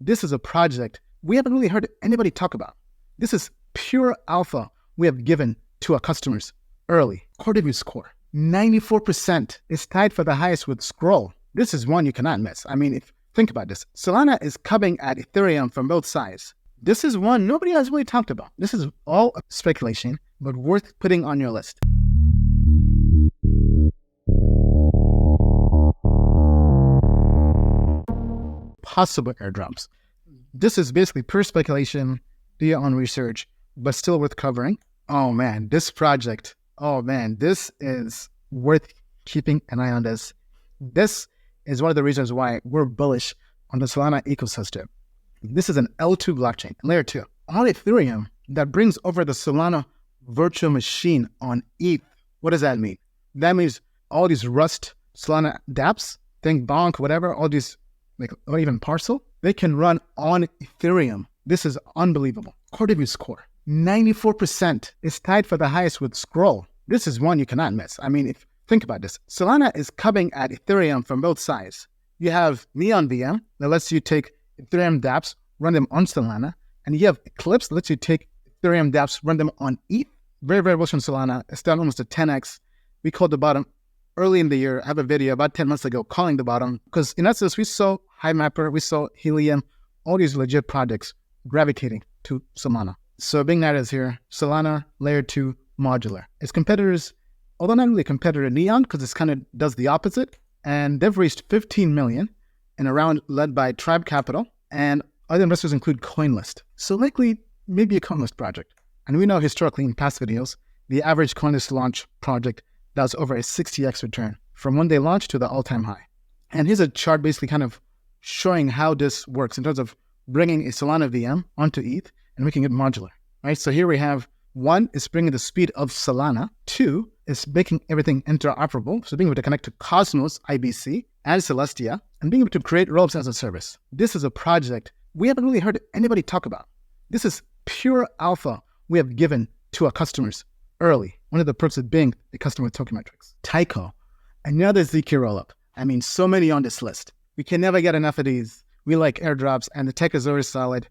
This is a project we haven't really heard anybody talk about. This is pure alpha we have given to our customers early. Core review score, 94% is tied for the highest with Scroll. This is one you cannot miss. I mean, think about this. Solana is coming at Ethereum from both sides. This is one nobody has really talked about. This is all speculation, but worth putting on your list. Possible airdrops. This is basically pure speculation, do your own research, but still worth covering. Oh man, this project. Oh man, this is worth keeping an eye on this. This is one of the reasons why we're bullish on the Solana ecosystem. This is an L2 blockchain, layer 2. On Ethereum, that brings over the Solana virtual machine on ETH. What does that mean? That means all these Rust Solana dApps, think Bonk, whatever, all these, or even Parcel, they can run on Ethereum. This is unbelievable. Core review score, 94% is tied for the highest with Scroll. This is one you cannot miss. I mean, think about this. Solana is coming at Ethereum from both sides. You have Neon VM that lets you take Ethereum dApps, run them on Solana, and you have Eclipse that lets you take Ethereum dApps, run them on ETH. Very, very bullish on Solana. It's down almost to 10x. We called the bottom early in the year. I have a video about 10 months ago calling the bottom because in essence, we saw HiMapper, we saw Helium, all these legit projects gravitating to Solana. So big night is here. Solana layer 2 modular. Its competitors, although not really a competitor, Neon, because this kind of does the opposite. And they've raised 15 million in a round led by Tribe Capital. And other investors include CoinList. So likely, maybe a CoinList project. And we know historically in past videos, the average CoinList launch project does over a 60x return from when they launched to the all-time high. And here's a chart basically kind of showing how this works in terms of bringing a Solana VM onto ETH and making it modular, right? So here we have 1 is bringing the speed of Solana. 2 is making everything interoperable. So being able to connect to Cosmos, IBC, and Celestia, and being able to create rollups as a service. This is a project we haven't really heard anybody talk about. This is pure alpha we have given to our customers early. One of the perks of being a customer with Token Metrics. Tyco, another ZK rollup. I mean, so many on this list. We can never get enough of these. We like airdrops, and the tech is very solid.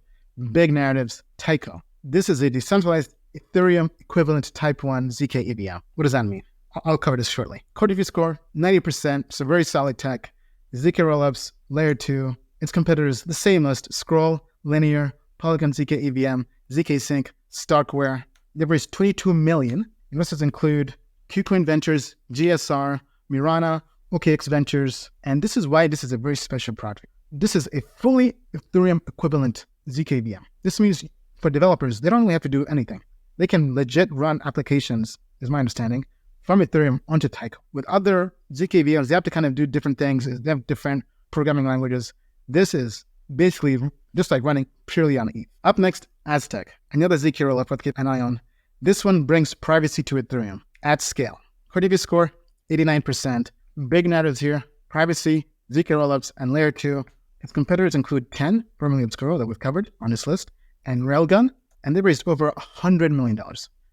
Big narratives. Tyco. This is a decentralized Ethereum equivalent Type 1 ZK EVM. What does that mean? I'll cover this shortly. Core review score, 90%. So very solid tech. ZK rollups, layer 2. Its competitors, the same list. Scroll, Linear, Polygon ZK EVM, ZK Sync, Starkware. They've raised 22 million. Investors include KuCoin Ventures, GSR, Mirana, OKX Ventures, and this is why this is a very special project. This is a fully Ethereum equivalent ZK VM. This means for developers, they don't really have to do anything. They can legit run applications, is my understanding, from Ethereum onto Tyco. With other ZK VMs, they have to kind of do different things. They have different programming languages. This is basically just like running purely on ETH. Up next, Aztec, another ZK rollup to keep an eye on. This one brings privacy to Ethereum at scale. Core review score, 89%. Big narratives here, privacy, ZK rollups, and layer 2. Its competitors include 10, formerly obscure, that we've covered on this list, and Railgun, and they raised over $100 million.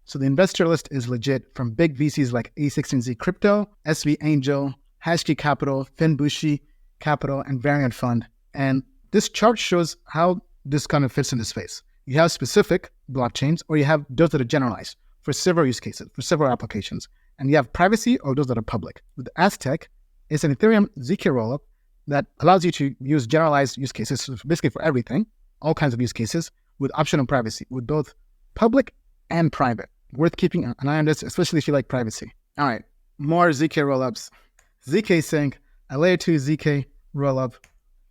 So the investor list is legit from big VCs like A16Z Crypto, SV Angel, Hashkey Capital, Finbushi Capital, and Variant Fund. And this chart shows how this kind of fits in the space. You have specific blockchains, or you have those that are generalized for several use cases, for several applications. And you have privacy or those that are public. With Aztec, it's an Ethereum ZK rollup that allows you to use generalized use cases, so basically for everything, all kinds of use cases, with optional privacy, with both public and private. Worth keeping an eye on this, especially if you like privacy. All right, more ZK rollups. ZK Sync, a layer 2 ZK rollup.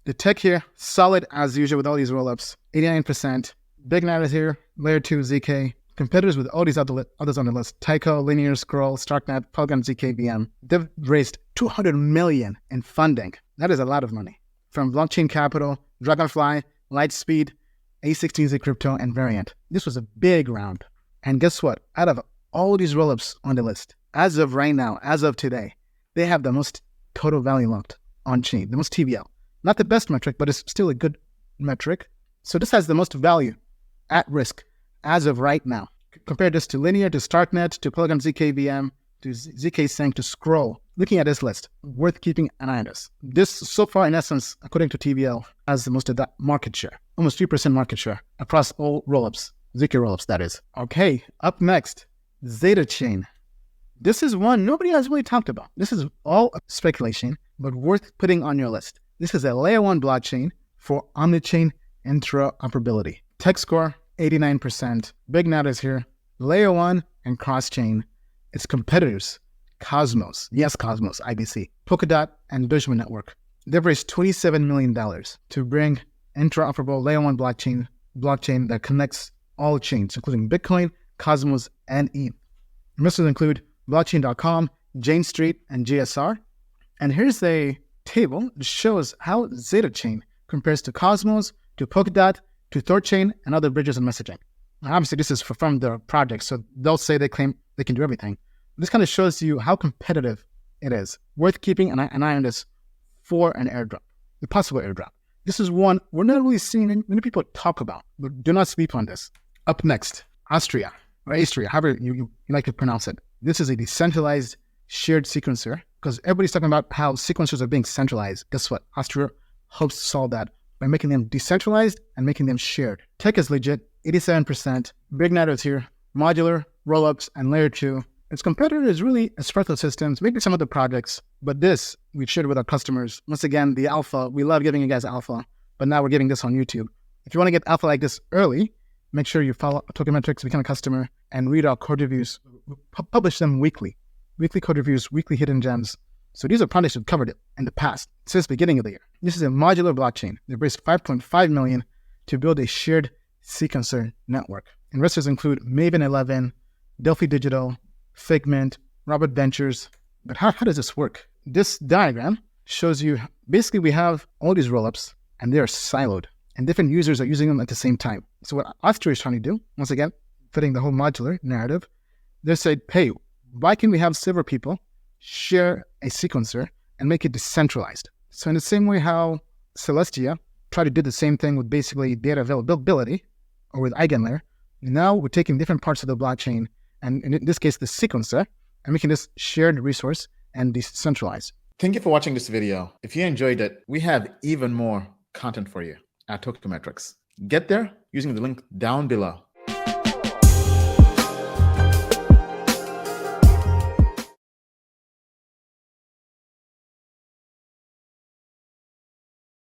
The tech here, solid as usual with all these rollups, 89%. Big narrative here, layer 2 ZK. Competitors with all these others on the list, Tyco, Linear, Scroll, Starknet, Polygon ZK VM. They've raised $200 million in funding. That is a lot of money. From Blockchain Capital, Dragonfly, Lightspeed, A16Z Crypto, and Variant. This was a big round. And guess what? Out of all these rollups on the list, as of right now, as of today, they have the most total value locked on chain, the most TVL. Not the best metric, but it's still a good metric. So this has the most value at risk as of right now. Compare this to Linear, to Starknet, to Polygon ZK VM, to ZK Sync, to Scroll. looking at this list, worth keeping an eye on this. This, so far, in essence, according to TVL, has the most of that market share, almost 3% market share across all rollups, ZK rollups, that is. Okay, up next, Zeta Chain. This is one nobody has really talked about. This is all speculation, but worth putting on your list. This is a layer 1 blockchain for omnichain interoperability. Tech score, 89%. Big notice here, layer 1 and cross-chain. Its competitors, Cosmos, yes, Cosmos, IBC, Polkadot, and Dogecoin Network. They've raised $27 million to bring interoperable layer 1 blockchain that connects all chains, including Bitcoin, Cosmos, and ETH. Investors include blockchain.com, Jane Street, and GSR. And here's a table that shows how Zeta Chain compares to Cosmos, to Polkadot, to Thorchain, and other bridges and messaging. And obviously, this is from their project, so they'll say they claim they can do everything. This kind of shows you how competitive it is. Worth keeping an eye on this for an airdrop, the possible airdrop. This is one we're not really seeing many people talk about, but do not sleep on this. Up next, Astria, or Astria, however you like to pronounce it. This is a decentralized shared sequencer, because everybody's talking about how sequencers are being centralized. Guess what? Astria hopes to solve that by making them decentralized and making them shared. Tech is legit, 87%. Big notice here, modular, rollups, and layer 2. Its competitor is really Espresso Systems, maybe some other projects, but this we shared with our customers. Once again, the alpha, we love giving you guys alpha, but now we're giving this on YouTube. If you want to get alpha like this early, make sure you follow Token Metrics, become a customer, and read our code reviews. We publish them weekly. Weekly code reviews, weekly hidden gems. So these are projects we've covered in the past, since the beginning of the year. This is a modular blockchain. They've raised $5.5 million to build a shared sequencer network. Investors include Maven 11, Delphi Digital, Figment, Robert Ventures. But how does this work? This diagram shows you, basically we have all these rollups and they are siloed and different users are using them at the same time. So what Astria is trying to do, once again, fitting the whole modular narrative, they said, hey, why can we have several people share a sequencer and make it decentralized? So in the same way how Celestia tried to do the same thing with basically data availability or with EigenLayer, now we're taking different parts of the blockchain, and in this case, the sequencer, and making this shared resource and decentralized. Thank you for watching this video. If you enjoyed it, we have even more content for you at Token Metrics. Get there using the link down below.